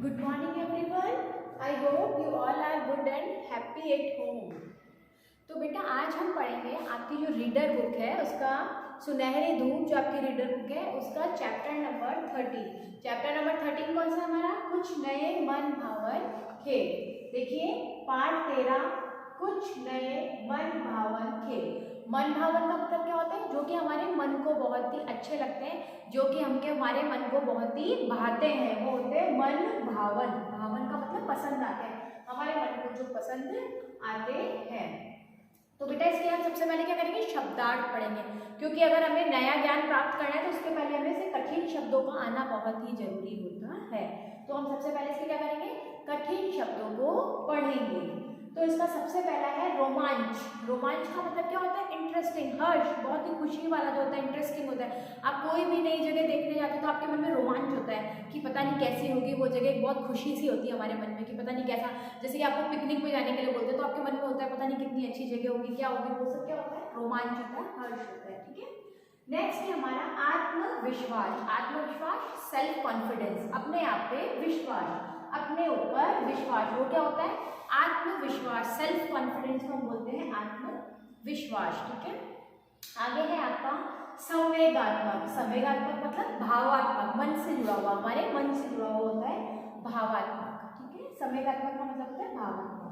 Good morning everyone. I hope you all are good and happy at home. तो बेटा आज हम पढ़ेंगे आपकी जो रीडर बुक है उसका सुनहरी धूप, जो आपकी रीडर बुक है उसका चैप्टर नंबर 13। चैप्टर नंबर 13 कौन सा हमारा? कुछ नए मन भावन खेल। देखिए पार्ट 13, कुछ नए मन भावन खेल। मन भावन का मतलब क्या होता है? जो कि हमारे मन को बहुत ही अच्छे लगते हैं, जो कि हमारे मन को बहुत ही भाते हैं, वो होते हैं मन भावन। भावन का मतलब पसंद आते हैं, हमारे मन को जो पसंद आते हैं। तो बेटा इसके हम सबसे पहले क्या करेंगे? शब्दार्थ पढ़ेंगे, क्योंकि अगर हमें नया ज्ञान प्राप्त करना है तो उसके पहले हमें से कठिन शब्दों का आना बहुत ही जरूरी होता है। तो हम सबसे पहले इसके क्या करेंगे? कठिन शब्दों को पढ़ेंगे। तो इसका सबसे पहला है रोमांच। रोमांच का मतलब क्या होता है? इंटरेस्टिंग, हर्ष, बहुत ही खुशी वाला जो होता है, इंटरेस्टिंग होता है। आप कोई भी नई जगह देखने जाते हैं तो आपके मन में रोमांच होता है कि पता नहीं कैसी होगी वो जगह। एक बहुत खुशी सी होती है हमारे मन में कि पता नहीं कैसा, जैसे कि आपको पिकनिक पे जाने के लिए बोलते हैं तो आपके मन में होता है पता नहीं कितनी अच्छी जगह होगी, क्या होगी, वो सब क्या होता है? रोमांच होता है, हर्ष होता है। ठीक है, नेक्स्ट है हमारा आत्मविश्वास। आत्मविश्वास, सेल्फ कॉन्फिडेंस, अपने आप पे विश्वास, अपने ऊपर विश्वास, वो क्या होता है? आत्मविश्वास। सेल्फ कॉन्फिडेंस को हम बोलते हैं आत्मविश्वास। ठीक है, आगे है आपका संवेगात्मक। संवेगात्मक मतलब भावात्मक, मन से जुड़ा हुआ, हमारे मन से जुड़ा हुआ होता है भावात्मक। ठीक है, संवेगात्मक का मतलब होता है भावात्मक।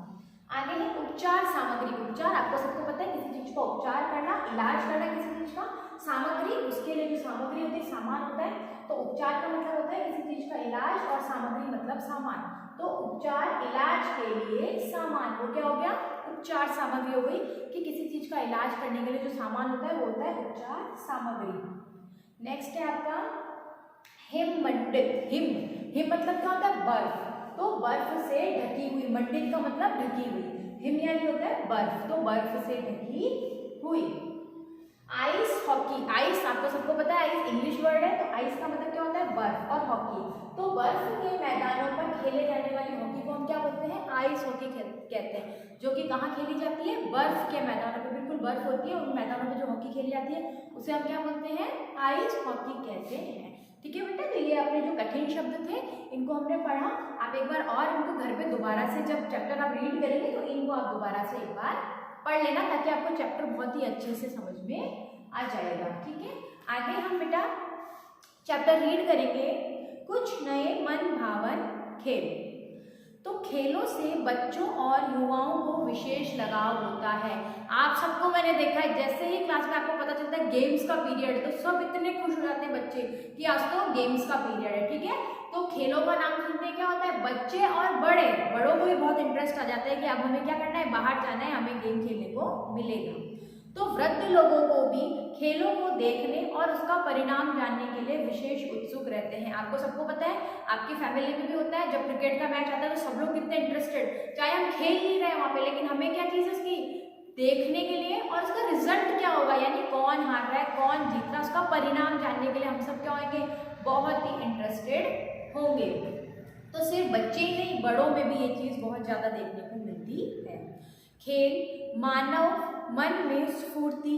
आगे है उपचार सामग्री। उपचार आपको सबको पता है, किसी चीज का उपचार करना, इलाज करना किसी चीज का। सामग्री, उसके लिए जो सामग्री होती है, सामान होता है। तो उपचार का मतलब होता है किसी चीज का इलाज, और सामग्री मतलब सामान। तो उपचार, इलाज के लिए सामान, वो क्या हो गया? उपचार सामग्री हो गई कि किसी चीज का इलाज करने के लिए जो सामान होता है वो होता है उपचार सामग्री। नेक्स्ट है आपका हिम मंडित। हिम, हिम मतलब क्या होता है? बर्फ। तो बर्फ से ढकी हुई, मंडित का मतलब ढकी हुई, हिम यानी होता है बर्फ, तो बर्फ से ढकी हुई। Ice hockey. आइस आपको सबको पता है, आइस इंग्लिश वर्ड है, तो आइस का मतलब क्या होता है? बर्फ। और हॉकी, तो बर्फ के मैदानों पर खेले जाने वाली हॉकी को हम क्या बोलते हैं? आइस हॉकी कहते हैं, जो कि कहाँ खेली जाती है? बर्फ के मैदानों पर, बिल्कुल बर्फ होती है, उन मैदानों पर जो हॉकी खेली जाती है उसे हम क्या बोलते हैं? आइस हॉकी कहते हैं। ठीक है बेटा, तो ये अपने जो कठिन शब्द थे इनको हमने पढ़ा। आप एक बार और इनको घर पे दोबारा से, जब चैप्टर आप रीड करेंगे तो इनको आप दोबारा से एक बार पढ़ लेना, ताकि आपको चैप्टर बहुत ही अच्छे से समझ में आ जाएगा। ठीक है, आगे हम बेटा चैप्टर रीड करेंगे कुछ नए मन भावन खेल। तो खेलों से बच्चों और युवाओं को विशेष लगाव होता है। आप सबको मैंने देखा है, जैसे ही क्लास में आपको पता चलता है गेम्स का पीरियड, तो सब इतने खुश हो जाते हैं बच्चे कि आज तो गेम्स का पीरियड है। ठीक है, तो खेलों का नाम सुनते क्या होता है? बच्चे और बड़े, बड़ों को भी बहुत इंटरेस्ट आ जाता है कि अब हमें क्या करना है? बाहर जाना है, हमें गेम खेलने को मिलेगा। तो वृद्ध लोगों को भी खेलों को देखने और उसका परिणाम जानने के लिए विशेष उत्सुक रहते हैं। आपको सबको पता है, आपकी फैमिली में भी होता है, जब क्रिकेट का मैच आता है तो सब लोग कितने इंटरेस्टेड, चाहे हम खेल नहीं रहे वहां पे, लेकिन हमें क्या चीज उसकी देखने के लिए, और उसका रिजल्ट क्या होगा, यानी कौन हार रहा है, कौन जीत रहा है, उसका परिणाम जानने के लिए हम सब क्या होंगे? बहुत ही इंटरेस्टेड होंगे। तो सिर्फ बच्चे ही नहीं, बड़ों में भी ये चीज बहुत ज्यादा देखने को मिलती है। खेल मानव मन में स्फूर्ति,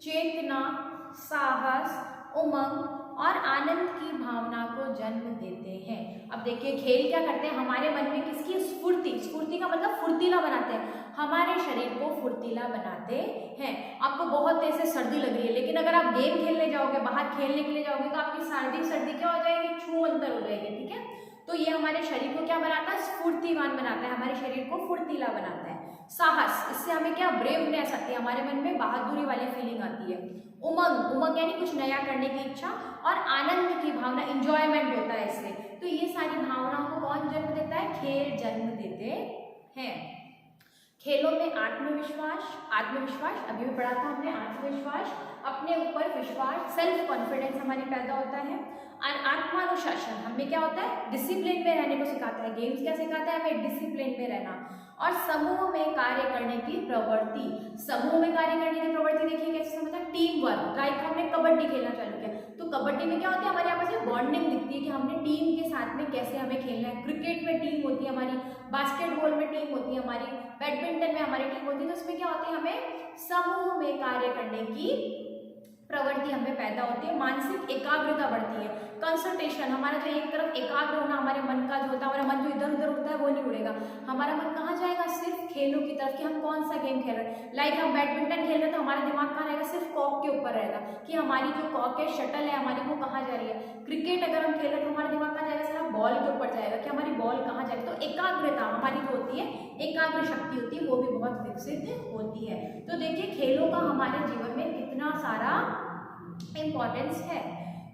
चेतना, साहस, उमंग और आनंद की भावना को जन्म देते हैं। अब देखिए खेल क्या करते हैं? हमारे मन में किसकी? स्फूर्ति। स्फूर्ति का मतलब फुर्तीला बनाते हैं, हमारे शरीर को फुर्तीला बनाते हैं। आपको बहुत तेज से सर्दी लग रही है, लेकिन अगर आप गेम खेलने जाओगे, बाहर खेलने के लिए जाओगे, तो आपकी सर्दी क्या हो जाएगी? छूअंतर हो जाएगी। ठीक है, तो ये हमारे शरीर को क्या बनाता है? स्फूर्तिवान बनाता है, हमारे शरीर को फुर्तीला बनाता है। साहस, इससे हमें क्या? ब्रेवनेस आती है, हमारे मन में बहादुरी वाली फीलिंग आती है। उमंग, उमंग यानी कुछ नया करने की इच्छा, और आनंद की भावना, इंजॉयमेंट होता है इससे। तो ये सारी भावनाओं को कौन जन्म देता है? खेल जन्म देते हैं। खेलों में आत्मविश्वास, आत्मविश्वास अभी भी पढ़ा था हमने, आत्मविश्वास, अपने ऊपर विश्वास, सेल्फ कॉन्फिडेंस हमारी पैदा होता है। और आत्मानुशासन हमें क्या होता है? डिसिप्लिन में रहने को सिखाता है। गेम्स क्या सिखाता है? हमें डिसिप्लिन में रहना। और समूह में कार्य करने की प्रवृत्ति। समूह में कार्य करने की प्रवृत्ति देखिए कैसे समझता है? Team work. लाइक हमने कबड्डी खेलना चालू किया, तो कबड्डी में क्या होता है? हमारे आपस में बॉन्डिंग दिखती है कि हमने टीम के साथ में कैसे हमें खेलना है। क्रिकेट में टीम होती है हमारी, बास्केटबॉल में टीम होती है हमारी, बैडमिंटन में हमारी टीम होती है। तो उसमें क्या होती है? हमें समूह में कार्य करने की प्रवृत्ति हमें पैदा होती है, मानसिक एकाग्रता बढ़ती है, कंसंट्रेशन, हमारा जो एक तरफ एकाग्र होना, हमारे मन का जो होता है, हमारा मन जो इधर उधर होता है वो नहीं उड़ेगा, हमारा मन कहाँ जाएगा, सिर्फ खेलों की तरफ कि हम कौन सा गेम खेल रहे हैं। लाइक हम बैडमिंटन खेल रहे हैं तो हमारा दिमाग कहाँ रहेगा, सिर्फ कॉक के ऊपर रहेगा कि हमारी जो कॉक है, शटल है हमारी, वो कहाँ जा रही है। क्रिकेट अगर हम खेल रहे हैं तो हमारा दिमाग कहाँ जाएगा, सिर्फ बॉल के ऊपर जाएगा कि हमारी बॉल कहाँ जाएगी। तो एकाग्रता हमारी जो होती है, एकाग्र शक्ति होती है, वो भी बहुत विकसित होती है। तो देखिए खेलों का हमारे जीवन में कितना सारा इम्पोर्टेंस है।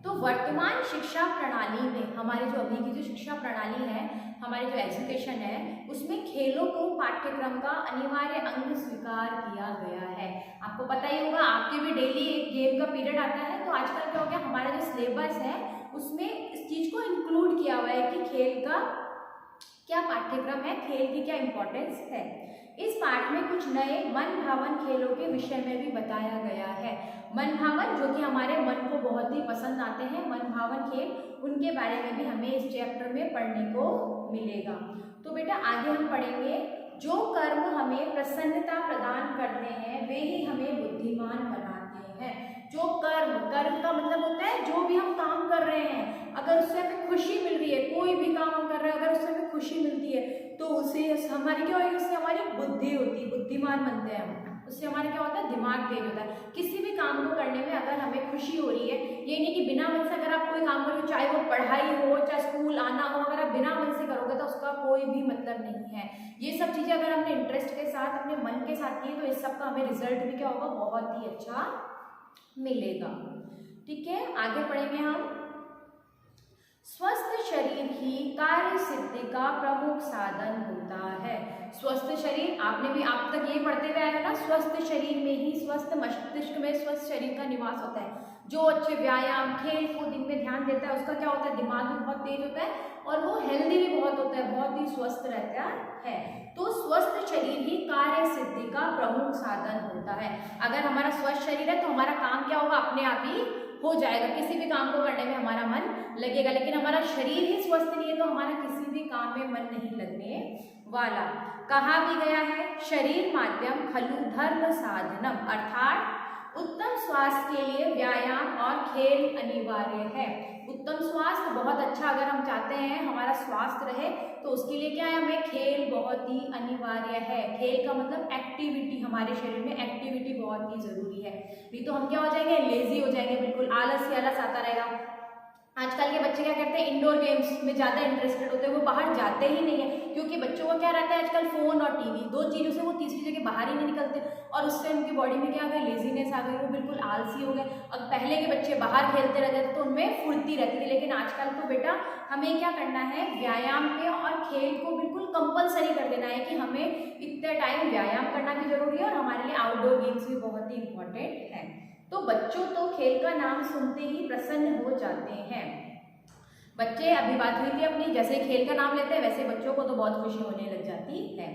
तो वर्तमान शिक्षा प्रणाली में, हमारे जो अभी की जो शिक्षा प्रणाली है, हमारे जो एजुकेशन है, उसमें खेलों को पाठ्यक्रम का अनिवार्य अंग स्वीकार किया गया है। आपको पता ही होगा, आपके भी डेली एक गेम का पीरियड आता है, तो आजकल क्या हो गया, हमारा जो सिलेबस है उसमें इस चीज को इंक्लूड किया हुआ है कि खेल का क्या पाठ्यक्रम है, खेल की क्या इम्पोर्टेंस है। इस पाठ में कुछ नए मन भावन खेलों के विषय में भी बताया गया है। मन भावन जो कि हमारे मन को बहुत ही पसंद आते हैं, मन भावन खेल, उनके बारे में भी हमें इस चैप्टर में पढ़ने को मिलेगा। तो बेटा आगे हम पढ़ेंगे, जो कर्म हमें प्रसन्नता प्रदान करते हैं वे ही हमें बुद्धिमान बनाते हैं। जो कर्म, कर्म का मतलब होता है जो भी हम काम कर रहे हैं, अगर उससे हमें खुशी मिल रही है, कोई भी काम हम कर रहे हैं अगर उससे हमें खुशी मिलती है तो उसे हमारी क्या होगी, उससे हमारी बुद्धि होती है, बुद्धिमान बनते हैं हम, उससे हमारा क्या होता है, दिमाग तेज होता है। किसी भी काम को करने में अगर हमें खुशी हो रही है, ये नहीं कि बिना मन से अगर आप कोई काम करो, चाहे वो पढ़ाई हो चाहे स्कूल आना हो, अगर आप बिना मन से करोगे तो उसका कोई भी मतलब नहीं है। ये सब चीजें अगर हमने इंटरेस्ट के साथ, अपने मन के साथ की तो इस सब का हमें रिजल्ट भी क्या होगा, बहुत ही अच्छा मिलेगा। ठीक है, आगे पढ़ेंगे हम। स्वस्थ शरीर ही कार्य सिद्धि का प्रमुख साधन होता है। स्वस्थ शरीर, आपने भी आप तक ये पढ़ते हुए आए ना, स्वस्थ शरीर में ही स्वस्थ मस्तिष्क में स्वस्थ शरीर का निवास होता है। जो अच्छे व्यायाम, खेल कूद इनमें ध्यान देता है उसका क्या होता है, दिमाग भी बहुत तेज होता है और वो हेल्दी भी बहुत होता है, बहुत ही स्वस्थ रहता है। तो स्वस्थ शरीर ही कार्य सिद्धि का प्रमुख साधन होता है। अगर हमारा स्वस्थ शरीर है तो हमारा काम क्या होगा, अपने आप ही हो जाएगा, किसी भी काम को करने में हमारा मन लगेगा। लेकिन हमारा शरीर ही स्वस्थ नहीं है तो हमारा किसी भी काम में मन नहीं लगने वाला। कहा भी गया है, शरीर माध्यम खलु धर्म साधनम, अर्थात उत्तम स्वास्थ्य के लिए व्यायाम और खेल अनिवार्य है। उत्तम स्वास्थ्य बहुत अच्छा, अगर हम चाहते हैं हमारा स्वास्थ्य रहे तो उसके लिए क्या है, हमें खेल बहुत ही अनिवार्य है। खेल का मतलब एक्टिविटी, हमारे शरीर में एक्टिविटी बहुत ही जरूरी है। नहीं तो हम क्या हो जाएंगे, लेजी हो जाएंगे, बिल्कुल आलस ही आलस आता रहेगा। आजकल के बच्चे क्या करते हैं, इंडोर गेम्स में ज़्यादा इंटरेस्टेड होते हैं, वो बाहर जाते ही नहीं है, क्योंकि बच्चों को क्या रहता है आजकल, फोन और टीवी, दो चीज़ों से वो तीसरी जगह बाहर ही नहीं निकलते और उससे उनकी बॉडी में क्या आ गई, लेजीनेस आ गई, वो बिल्कुल आलसी हो गए। अब पहले के बच्चे बाहर खेलते रहते थे तो उनमें फुर्ती रहती थी, लेकिन आजकल तो बेटा हमें क्या करना है, व्यायाम पे और खेल को बिल्कुल कंपलसरी कर देना है कि हमें इतने टाइम व्यायाम करना भी जरूरी है और हमारे लिए आउटडोर गेम्स भी बहुत ही इंपॉर्टेंट है। तो बच्चों तो खेल का नाम सुनते ही प्रसन्न हो जाते हैं। बच्चे, अभी बात हुई थी अपनी, जैसे खेल का नाम लेते हैं वैसे बच्चों को तो बहुत खुशी होने लग जाती है।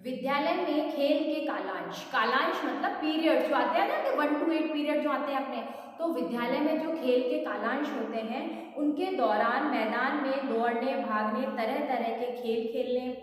विद्यालय में खेल के कालांश, कालांश मतलब पीरियड जो आते हैं ना, 1 to 8 पीरियड जो आते हैं अपने, तो विद्यालय में जो खेल के कालांश होते हैं उनके दौरान मैदान में दौड़ने भागने, तरह तरह के खेल खेलने,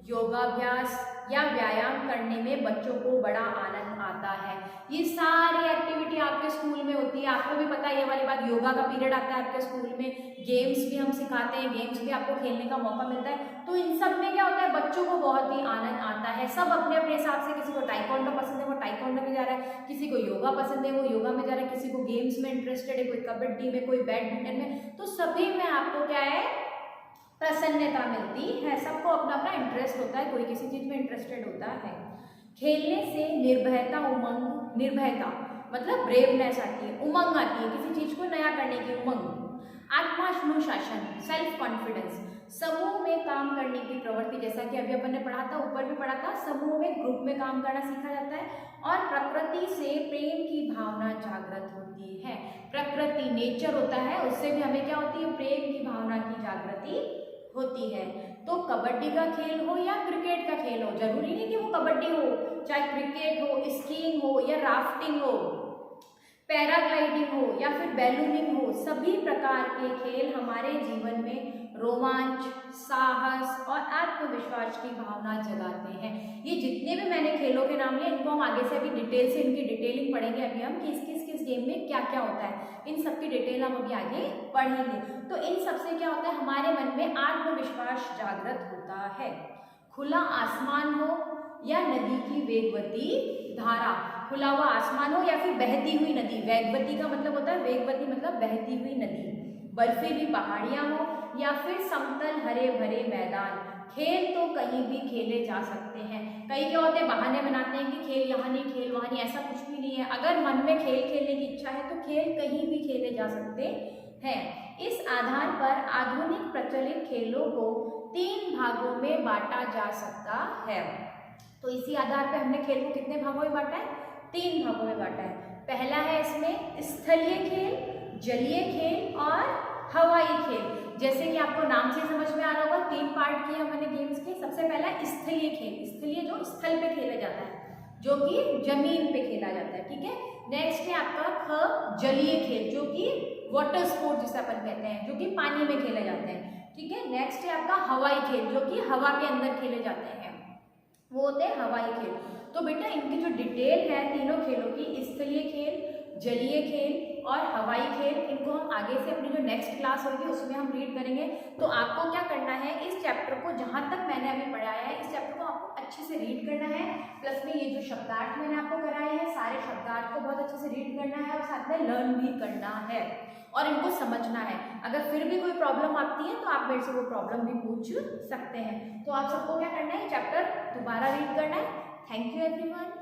योगाभ्यास या व्यायाम करने में बच्चों को बड़ा आनंद आता है। ये सारी एक्टिविटी आपके स्कूल में होती है, आपको भी पता है ये वाली बात। योगा का पीरियड आता है आपके स्कूल में, गेम्स भी हम सिखाते हैं, गेम्स भी आपको खेलने का मौका मिलता है। तो इन सब में क्या होता है, बच्चों को बहुत ही आनंद आता है। सब अपने अपने हिसाब से, किसी को टाइकोंडो पसंद है वो टाइकोंडो में जा रहा है, किसी को योगा पसंद है वो योगा में जा रहा है, किसी को गेम्स में इंटरेस्टेड है, कोई कबड्डी में, कोई बैडमिंटन में। तो सभी में आपको क्या है, प्रसन्नता मिलती है। सबको अपना अपना इंटरेस्ट होता है, कोई किसी चीज में इंटरेस्टेड होता है। खेलने से निर्भयता, उमंग, निर्भयता मतलब ब्रेवनेस आती है, उमंग आती है, किसी चीज को नया करने की उमंग। आत्मानुशासन, सेल्फ कॉन्फिडेंस, समूह में काम करने की प्रवृत्ति, जैसा कि अभी अपन ने पढ़ा था, ऊपर भी पढ़ा था, समूह में ग्रुप में काम करना सीखा जाता है। और प्रकृति से प्रेम की भावना जागृत होती है। प्रकृति, नेचर होता है, उससे भी हमें क्या होती है, प्रेम की भावना की जागृति होती है। तो कबड्डी का खेल हो या क्रिकेट का खेल हो, जरूरी नहीं कि वो कबड्डी हो, चाहे क्रिकेट हो, स्कीइंग हो या राफ्टिंग हो, पैराग्लाइडिंग हो या फिर बैलूनिंग हो, सभी प्रकार के खेल हमारे जीवन में रोमांच, साहस और आत्मविश्वास की भावना जगाते हैं। ये जितने भी मैंने खेलों के नाम लिए, इनको हम आगे से अभी डिटेल से इनकी डिटेलिंग पढ़ेंगे अभी हम कि किस किस किस गेम में क्या क्या होता है, इन सब की डिटेल हम अभी आगे पढ़ेंगे। तो इन सब से क्या होता है, हमारे मन में आत्मविश्वास जागृत होता है। खुला आसमान हो या नदी की वेगवती धारा, खुला हुआ आसमान हो या फिर बहती हुई नदी, वेगवती का मतलब होता है, वेगवती मतलब बहती हुई नदी, बर्फीली पहाड़ियां हो या फिर समतल हरे भरे मैदान, खेल तो कहीं भी खेले जा सकते हैं। कई क्या होते हैं, बहाने बनाते हैं कि खेल यहाँ नहीं, खेल वहाँ नहीं, ऐसा कुछ भी नहीं है। अगर मन में खेल खेलने की इच्छा है तो खेल कहीं भी खेले जा सकते हैं। इस आधार पर आधुनिक प्रचलित खेलों को 3 भागों में बांटा जा सकता है। तो इसी आधार पर हमने खेल को कितने भागों में बांटा है, 3 भागों में बांटा है। पहला है इसमें स्थलीय खेल, जलीय खेल और हवाई खेल। जैसे कि आपको नाम से समझ में आ रहा होगा, 3 पार्ट किए हमने गेम्स के। सबसे पहला स्थलीय खेल, स्थलीय जो स्थल पे खेला जाता है, जो कि जमीन पे खेला जाता है, ठीक है। नेक्स्ट है आपका जलीय खेल, जो कि वाटर स्पोर्ट जिसे अपन कहते हैं, जो कि पानी में खेले जाते हैं, ठीक है। नेक्स्ट है आपका हवाई खेल, जो कि हवा के अंदर खेले जाते हैं, वो होते हैं हवाई खेल। तो बेटा इनकी जो डिटेल है तीनों खेलों की, स्थलीय खेल, जलीय खेल और हवाई खेल, इनको हम आगे से अपनी जो नेक्स्ट क्लास होगी उसमें हम रीड करेंगे। तो आपको क्या करना है, इस चैप्टर को जहाँ तक मैंने अभी पढ़ाया है, इस चैप्टर को आपको अच्छे से रीड करना है। प्लस में ये जो शब्दार्थ मैंने आपको कराए हैं, सारे शब्दार्थ को बहुत अच्छे से रीड करना है और साथ में लर्न भी करना है और इनको समझना है। अगर फिर भी कोई प्रॉब्लम आती है तो आप मेरे से वो प्रॉब्लम भी पूछ सकते हैं। तो आप सबको क्या करना है, चैप्टर दोबारा रीड करना है। Thank you everyone.